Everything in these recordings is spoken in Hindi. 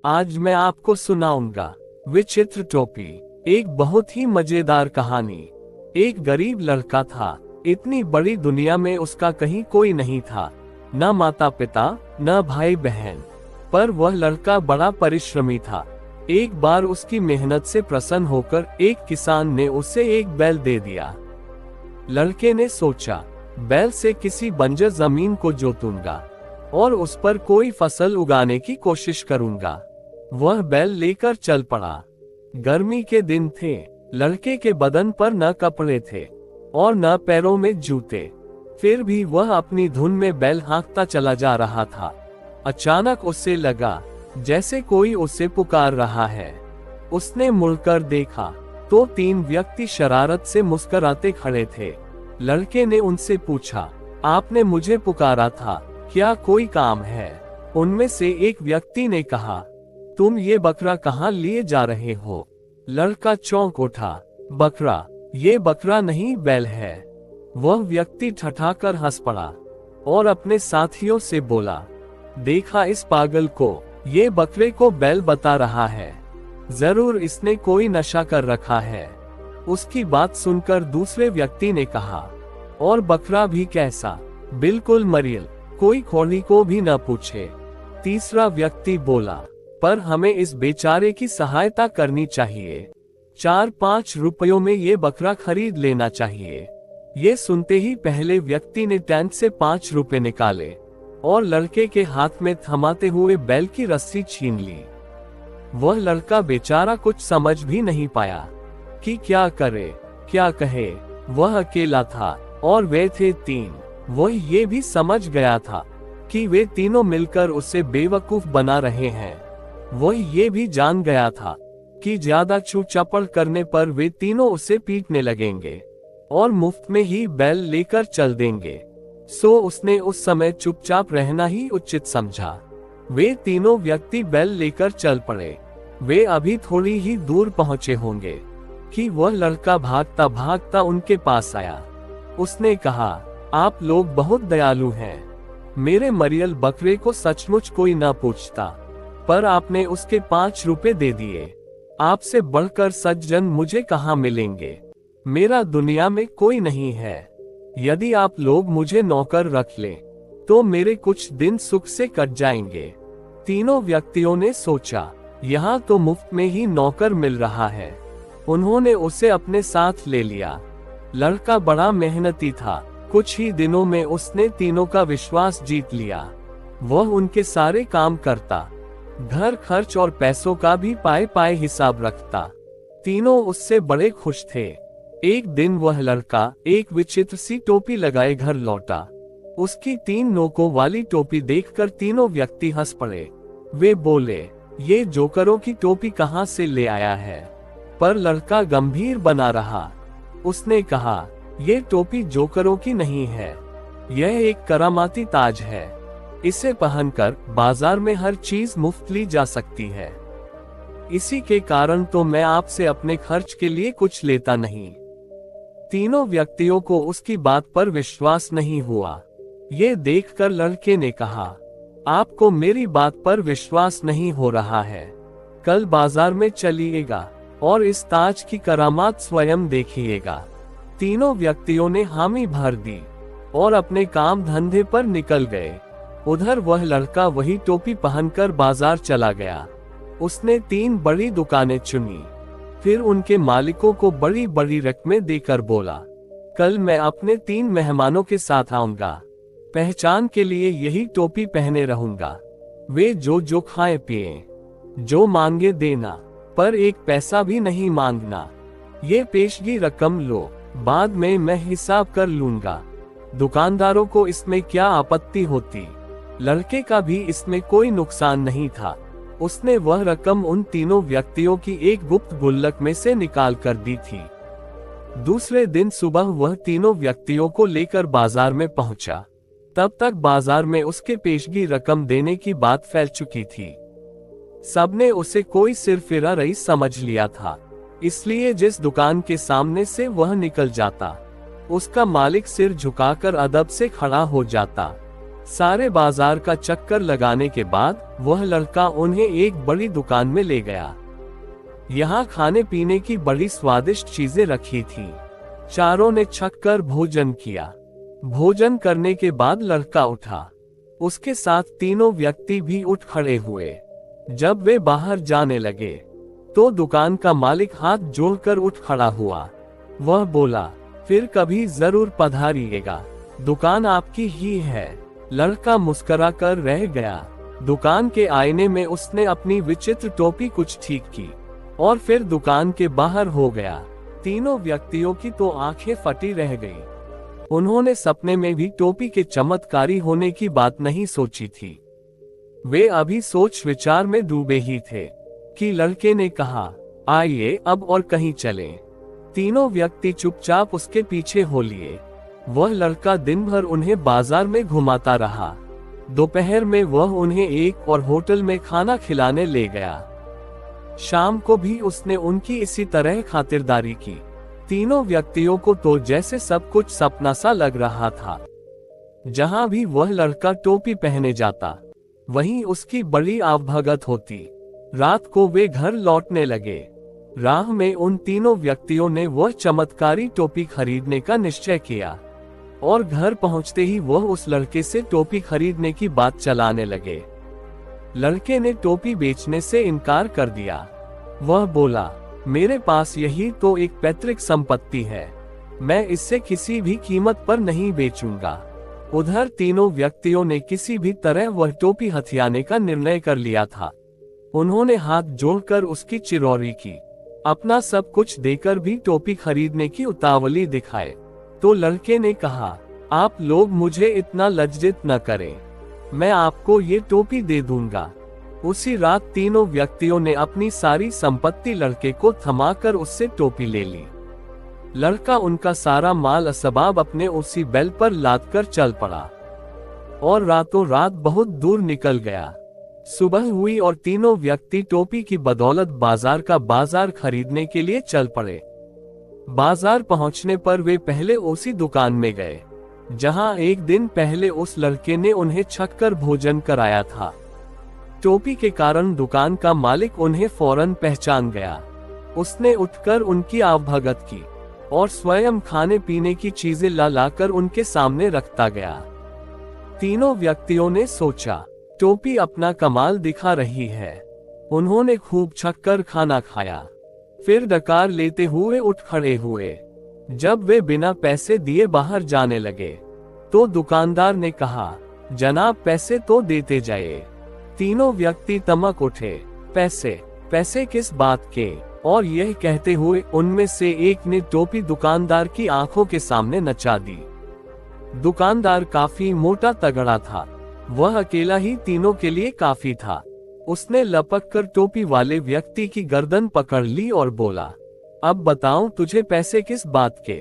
आज मैं आपको सुनाऊंगा विचित्र टोपी। एक बहुत ही मजेदार कहानी। एक गरीब लड़का था। इतनी बड़ी दुनिया में उसका कहीं कोई नहीं था, न माता पिता न भाई बहन। पर वह लड़का बड़ा परिश्रमी था। एक बार उसकी मेहनत से प्रसन्न होकर एक किसान ने उसे एक बैल दे दिया। लड़के ने सोचा, बैल से किसी बंजर जमीन को जोतूंगा और उस पर कोई फसल उगाने की कोशिश करूंगा। वह बैल लेकर चल पड़ा। गर्मी के दिन थे। लड़के के बदन पर न कपड़े थे और न पैरों में जूते। फिर भी वह अपनी धुन में बैल हाँकता चला जा रहा था। अचानक उसे लगा जैसे कोई उसे पुकार रहा है। उसने मुड़कर देखा तो 3 व्यक्ति शरारत से मुस्कुराते खड़े थे। लड़के ने उनसे पूछा, आपने मुझे पुकारा था, क्या कोई काम है? उनमें से एक व्यक्ति ने कहा, तुम ये बकरा कहाँ लिए जा रहे हो? लड़का चौंक उठा, बकरा? ये बकरा नहीं बैल है। वह व्यक्ति ठठाकर हंस पड़ा और अपने साथियों से बोला, देखा इस पागल को, ये बकरे को बैल बता रहा है। जरूर इसने कोई नशा कर रखा है। उसकी बात सुनकर दूसरे व्यक्ति ने कहा, और बकरा भी कैसा? बिल्कुल मरियल, कोई खोली को भी न पूछे। तीसरा व्यक्ति बोला, पर हमें इस बेचारे की सहायता करनी चाहिए। 4-5 रुपयों में ये बकरा खरीद लेना चाहिए। ये सुनते ही पहले व्यक्ति ने टेंट से 5 रुपए निकाले और लड़के के हाथ में थमाते हुए बैल की रस्सी छीन ली। वह लड़का बेचारा कुछ समझ भी नहीं पाया कि क्या करे, क्या कहे। वह अकेला था और वे थे 3। वह ये भी समझ गया था कि वे तीनों मिलकर उसे बेवकूफ बना रहे हैं। वह ये भी जान गया था कि ज्यादा चूचपड़ करने पर वे तीनों उसे पीटने लगेंगे और मुफ्त में ही बैल लेकर चल देंगे। सो उसने उस समय चुपचाप रहना ही उचित समझा। वे तीनों व्यक्ति बैल लेकर चल पड़े। वे अभी थोड़ी ही दूर पहुंचे होंगे कि वह लड़का भागता भागता उनके पास आया। उसने कहा, आप लोग बहुत दयालु हैं। मेरे मरियल बकरे को सचमुच कोई न पूछता, पर आपने उसके 5 रुपए दे दिए। आपसे बढ़कर सज्जन मुझे कहाँ मिलेंगे? मेरा दुनिया में कोई नहीं है। यदि आप लोग मुझे नौकर रख लें, तो मेरे कुछ दिन सुख से कट जाएंगे। तीनों व्यक्तियों ने सोचा, यहाँ तो मुफ्त में ही नौकर मिल रहा है। उन्होंने उसे अपने साथ ले लिया। लड़का बड़ा मेहनती था। कुछ ही दिनों में उसने तीनों का विश्वास जीत लिया। वह उनके सारे काम करता, घर खर्च और पैसों का भी पाए पाए हिसाब रखता। तीनों उससे बड़े खुश थे। एक दिन वह लड़का एक विचित्र सी टोपी लगाए घर लौटा। उसकी 3 नोकों वाली टोपी देखकर तीनों व्यक्ति हंस पड़े। वे बोले, ये जोकरों की टोपी कहाँ से ले आया है? पर लड़का गंभीर बना रहा। उसने कहा, ये टोपी जोकरों की नहीं है, यह एक करामाती ताज है। इसे पहनकर बाजार में हर चीज मुफ्त ली जा सकती है। इसी के कारण तो मैं आपसे अपने खर्च के लिए कुछ लेता नहीं। तीनों व्यक्तियों को उसकी बात पर विश्वास नहीं हुआ। ये देखकर लड़के ने कहा, आपको मेरी बात पर विश्वास नहीं हो रहा है। कल बाजार में चलिएगा और इस ताज की करामात स्वयं देखिएगा। तीनों व्यक्तियों ने हामी भर दी और अपने काम धंधे पर निकल गए। उधर वह लड़का वही टोपी पहनकर बाजार चला गया। उसने 3 बड़ी दुकानें चुनी। फिर उनके मालिकों को बड़ी बड़ी रकमें देकर बोला, कल मैं अपने 3 मेहमानों के साथ आऊंगा। पहचान के लिए यही टोपी पहने रहूंगा। वे जो खाए पिए, जो मांगे देना, पर 1 पैसा भी नहीं मांगना। ये पेशगी रकम लो, बाद में मैं हिसाब कर लूंगा। दुकानदारों को इसमें क्या आपत्ति होती? लड़के का भी इसमें कोई नुकसान नहीं था। उसने वह रकम उन तीनों व्यक्तियों की एक गुप्त गुल्लक में से निकाल कर दी थी। दूसरे दिन सुबह वह तीनों व्यक्तियों को लेकर बाजार में पहुंचा। तब तक बाजार में उसके पेशगी रकम देने की बात फैल चुकी थी। सबने उसे कोई सिरफिरा रईस समझ लिया था, इसलिए जिस दुकान के सामने से वह निकल जाता, उसका मालिक सिर झुकाकर अदब से खड़ा हो जाता। सारे बाजार का चक्कर लगाने के बाद वह लड़का उन्हें एक बड़ी दुकान में ले गया। यहाँ खाने पीने की बड़ी स्वादिष्ट चीजें रखी थी। चारों ने छककर भोजन किया। भोजन करने के बाद लड़का उठा। उसके साथ तीनों व्यक्ति भी उठ खड़े हुए। जब वे बाहर जाने लगे तो दुकान का मालिक हाथ जोड़कर उठ खड़ा हुआ। वह बोला, फिर कभी जरूर पधारिएगा, दुकान आपकी ही है। लड़का मुस्कुराकर रह गया। दुकान के आईने में उसने अपनी विचित्र टोपी कुछ ठीक की और फिर दुकान के बाहर हो गया। तीनों व्यक्तियों की तो आंखें फटी रह गईं। उन्होंने सपने में भी टोपी के चमत्कारी होने की बात नहीं सोची थी। वे अभी सोच विचार में डूबे ही थे कि लड़के ने कहा, आइए अब और कहीं चलें। तीनों व्यक्ति चुपचाप उसके पीछे हो लिए। वह लड़का दिन भर उन्हें बाजार में घुमाता रहा। दोपहर में वह उन्हें एक और होटल में खाना खिलाने ले गया। शाम को भी उसने उनकी इसी तरह खातिरदारी की। तीनों व्यक्तियों को तो जैसे सब कुछ सपना सा लग रहा था। जहां भी वह लड़का टोपी पहने जाता वहीं उसकी बड़ी आवभगत होती। रात को वे घर लौटने लगे। राह में उन तीनों व्यक्तियों ने वह चमत्कारी टोपी खरीदने का निश्चय किया और घर पहुंचते ही वह उस लड़के से टोपी खरीदने की बात चलाने लगे। लड़के ने टोपी बेचने से इनकार कर दिया। वह बोला, मेरे पास यही तो एक पैतृक संपत्ति है, मैं इससे किसी भी कीमत पर नहीं बेचूंगा। उधर तीनों व्यक्तियों ने किसी भी तरह वह टोपी हथियाने का निर्णय कर लिया था। उन्होंने हाथ जोड़कर उसकी चिरौरी की। अपना सब कुछ देकर भी टोपी खरीदने की उतावली दिखाए तो लड़के ने कहा, आप लोग मुझे इतना लज्जित न करें, मैं आपको ये टोपी दे दूंगा। उसी रात तीनों व्यक्तियों ने अपनी सारी संपत्ति लड़के को थमाकर उससे टोपी ले ली। लड़का उनका सारा माल असबाब अपने उसी बैल पर लादकर चल पड़ा और रातों रात बहुत दूर निकल गया। सुबह हुई और तीनों व्यक्ति टोपी की बदौलत बाजार का बाजार खरीदने के लिए चल पड़े। बाजार पहुंचने पर वे पहले उसी दुकान में गए जहां एक दिन पहले उस लड़के ने उन्हें छककर भोजन कराया था। टोपी के कारण दुकान का मालिक उन्हें फौरन पहचान गया। उसने उठकर उनकी आवभगत की और स्वयं खाने पीने की चीजें ला लाकर उनके सामने रखता गया। तीनों व्यक्तियों ने सोचा, टोपी अपना कमाल दिखा रही है। उन्होंने खूब छककर खाना खाया, फिर डकार लेते हुए उठ खड़े हुए। जब वे बिना पैसे दिए बाहर जाने लगे तो दुकानदार ने कहा, जनाब पैसे तो देते जाइए। तीनों व्यक्ति तमक उठे, पैसे पैसे किस बात के? और यह कहते हुए उनमें से एक ने टोपी दुकानदार की आंखों के सामने नचा दी। दुकानदार काफी मोटा तगड़ा था। वह अकेला ही तीनों के लिए काफी था। उसने लपक कर टोपी वाले व्यक्ति की गर्दन पकड़ ली और बोला, अब बताऊं तुझे पैसे किस बात के?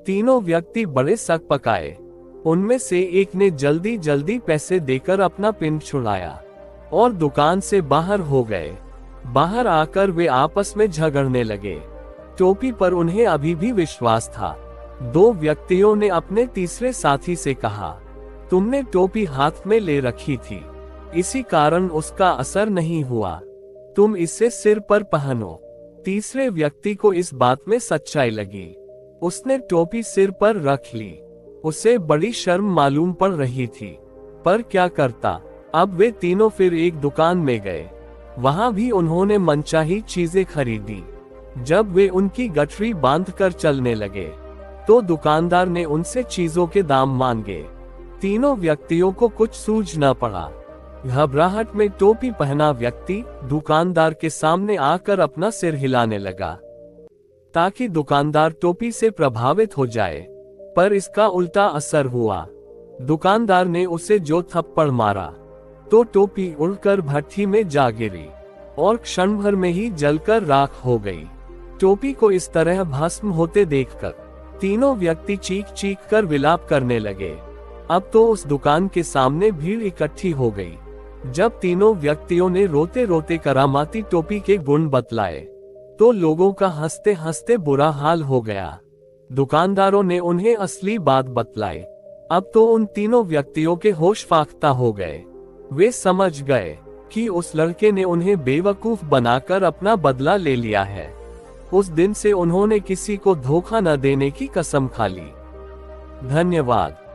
तीनों व्यक्ति बड़े सक पकाए। उनमें से एक ने जल्दी जल्दी पैसे देकर अपना पिन छुड़ाया और दुकान से बाहर हो गए। बाहर आकर वे आपस में झगड़ने लगे। टोपी पर उन्हें अभी भी विश्वास था। दो व्यक्तियों ने अपने तीसरे साथी से कहा, तुमने टोपी हाथ में ले रखी थी, इसी कारण उसका असर नहीं हुआ, तुम इसे सिर पर पहनो। तीसरे व्यक्ति को इस बात में सच्चाई लगी। उसने टोपी सिर पर रख ली। उसे बड़ी शर्म मालूम पड़ रही थी, पर क्या करता। अब वे तीनों फिर एक दुकान में गए। वहां भी उन्होंने मनचाही चीजें खरीदी। जब वे उनकी गठरी बांधकर चलने लगे तो दुकानदार ने उनसे चीजों के दाम मांगे। तीनों व्यक्तियों को कुछ सूझ न पड़ा। घबराहट में टोपी पहना व्यक्ति दुकानदार के सामने आकर अपना सिर हिलाने लगा ताकि दुकानदार टोपी से प्रभावित हो जाए, पर इसका उल्टा असर हुआ। दुकानदार ने उसे जो थप्पड़ मारा तो टोपी उड़कर भट्ठी में जा गिरी और क्षण भर में ही जलकर राख हो गई। टोपी को इस तरह भस्म होते देखकर तीनों व्यक्ति चीख चीख कर विलाप करने लगे। अब तो उस दुकान के सामने भीड़ इकट्ठी हो गई। जब तीनों व्यक्तियों ने रोते रोते करामाती टोपी के गुण बतलाए तो लोगों का हंसते हंसते बुरा हाल हो गया। दुकानदारों ने उन्हें असली बात बतलाई। अब तो उन तीनों व्यक्तियों के होश फाख्ता हो गए। वे समझ गए कि उस लड़के ने उन्हें बेवकूफ बनाकर अपना बदला ले लिया है। उस दिन से उन्होंने किसी को धोखा न देने की कसम खा ली। धन्यवाद।